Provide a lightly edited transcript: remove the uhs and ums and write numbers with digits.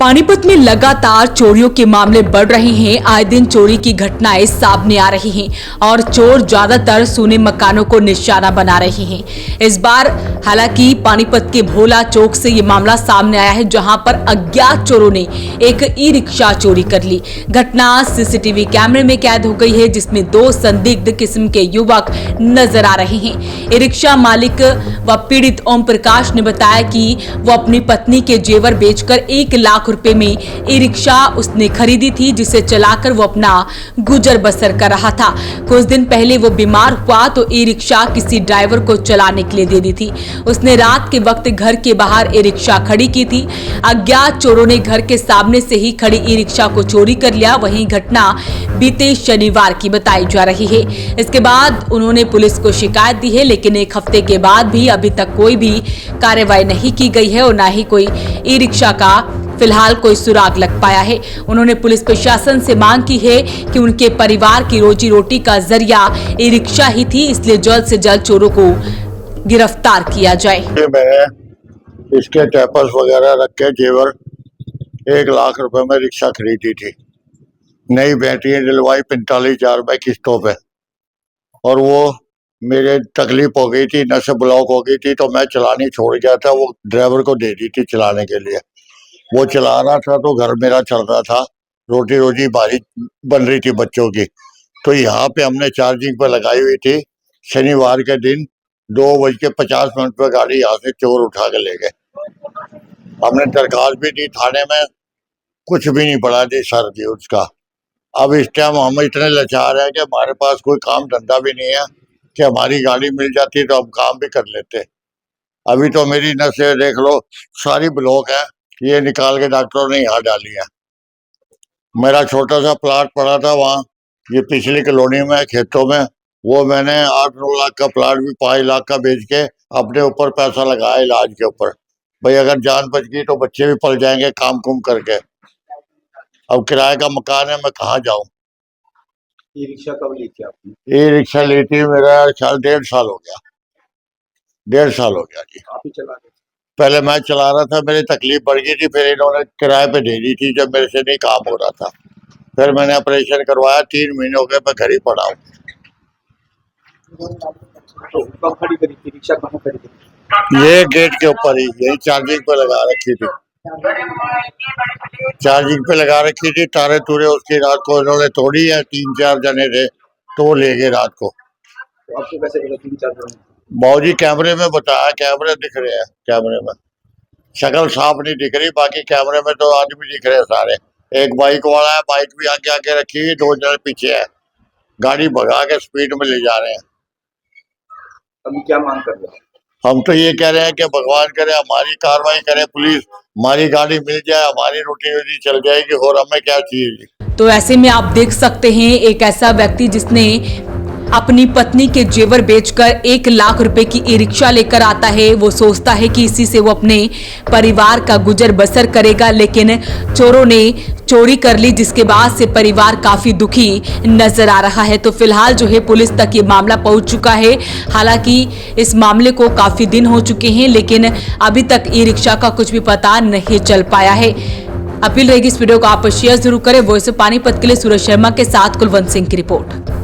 पानीपत में लगातार चोरियों के मामले बढ़ रहे हैं। आए दिन चोरी की घटनाएं सामने आ रही हैं और चोर ज्यादातर सूने मकानों को निशाना बना रहे हैं। इस बार हालांकि पानीपत के भोला चौक से ये मामला सामने आया है, जहां पर अज्ञात चोरों ने एक ई रिक्शा चोरी कर ली। घटना सीसीटीवी कैमरे में कैद हो गई है, जिसमें दो संदिग्ध किस्म के युवक नजर आ रहे हैं। ई रिक्शा मालिक व पीड़ित ओम प्रकाश ने बताया कि वो अपनी पत्नी के जेवर बेचकर 1 लाख रुपए में ई रिक्शा उसने खरीदी थी, जिसे चलाकर वो अपना गुजर बसर कर रहा था। कुछ दिन पहले वो बीमार हुआ तो ई रिक्शा किसी ड्राइवर को चलाने के लिए दे दी थी। उसने रात के वक्त घर के बाहर ई रिक्शा खड़ी की थी। अज्ञात चोरों ने घर के सामने से ही खड़ी ई रिक्शा को चोरी कर लिया। वहीं घटना बीते शनिवार की बताई जा रही है। इसके बाद उन्होंने पुलिस को शिकायत दी है, लेकिन 1 हफ्ते के बाद भी अभी तक कोई भी कार्रवाई नहीं की गई है और न ही कोई ई रिक्शा का फिलहाल कोई सुराग लग पाया है। उन्होंने पुलिस प्रशासन से मांग की है कि उनके परिवार की रोजी रोटी का जरिया ई रिक्शा ही थी, इसलिए जल्द से जल्द चोरों को गिरफ्तार किया जाए। मैं इसके टेपर्स वगैरह रख के जेवर 1 लाख रुपए में रिक्शा खरीदी थी। नई बैटरी डलवाई 45,000 रुपए किस्तों पे, और वो मेरे तकलीफ हो गई थी, नस ब्लॉक हो गई थी, तो मैं चलानी छोड़ गया था। वो ड्राइवर को दे दी थी चलाने के लिए। वो चला रहा था तो घर मेरा चल रहा था, रोटी रोजी बारी बन रही थी बच्चों की। तो यहाँ पे हमने चार्जिंग पे लगाई हुई थी। शनिवार के दिन 2:50 पे गाड़ी यहाँ से चोर उठा के ले गए। हमने दरखास्त भी दी थाने में, कुछ भी नहीं पड़ा थी सर जी उसका। अब इस टाइम हम इतने लाचार हैं कि हमारे पास कोई काम धंधा भी नहीं है कि हमारी गाड़ी मिल जाती तो हम काम भी कर लेते। अभी तो मेरी नसें देख लो सारी ब्लॉक है, ये निकाल के डॉक्टरों ने यहाँ डाली है। मेरा छोटा सा प्लाट पड़ा था वहाँ, ये पिछली कॉलोनी में खेतों में, वो मैंने 8-9 लाख का प्लाट भी 5 लाख का बेच के अपने ऊपर पैसा लगाया इलाज के ऊपर। भाई अगर जान बच गई तो बच्चे भी पल जाएंगे काम कुम करके। अब किराए का मकान है, मैं कहाँ जाऊँ। ई रिक्शा कब ली थी आपने? ये रिक्शा ली थी मेरा ख्याल 1.5 साल हो गया। 1.5 साल हो गया जी। आप ही चला रहे थे? पहले मैं चला रहा था, मेरी तकलीफ बढ़ गई थी, फिर इन्होंने किराए पे दे दी थी जब मेरे से नहीं काम हो रहा था। फिर मैंने ऑपरेशन करवाया, 3 महीने हो गए मैं घर ही पड़ा हूँ। तो कब खड़ी करी थी रिक्शा, कहाँ खड़ी करी? ये गेट के ऊपर ही, यही चार्जिंग पे लगा रखी थी। चार्जिंग पे लगा रखी थी, तारे तूरे उसकी रात को इन्होंने तोड़ी है। 3-4 जने थे तो वो ले गए रात को। तो आपको कैसे पता 3-4 जने? बाबूजी कैमरे में बताया, कैमरे दिख रहे हैं, कैमरे में शक्ल साफ नहीं दिख रही, बाकी कैमरे में तो आदमी दिख रहे हैं सारे। एक बाइक वाला है, बाइक भी आगे आगे रखी हुई, 2 जने पीछे है, गाड़ी भगा के स्पीड में ले जा रहे हैं। अभी क्या मांग कर रहे हैं? हम तो ये कह रहे हैं कि भगवान करे हमारी कार्रवाई करे पुलिस, हमारी गाड़ी मिल जाए, हमारी रोटी रोटी चल जाएगी, और हमें क्या चाहिए। तो ऐसे में आप देख सकते हैं एक ऐसा व्यक्ति जिसने अपनी पत्नी के जेवर बेचकर 1 लाख रुपए की ई रिक्शा लेकर आता है। वो सोचता है कि इसी से वो अपने परिवार का गुजर बसर करेगा, लेकिन चोरों ने चोरी कर ली, जिसके बाद से परिवार काफी दुखी नजर आ रहा है। तो फिलहाल जो है पुलिस तक ये मामला पहुंच चुका है। हालांकि इस मामले को काफी दिन हो चुके हैं, लेकिन अभी तक ई रिक्शा का कुछ भी पता नहीं चल पाया है। अपील रहेगी इस वीडियो को आप शेयर जरूर करें। वॉइस ऑफ पानीपत के लिए सूरज शर्मा के साथ कुलवंत सिंह की रिपोर्ट।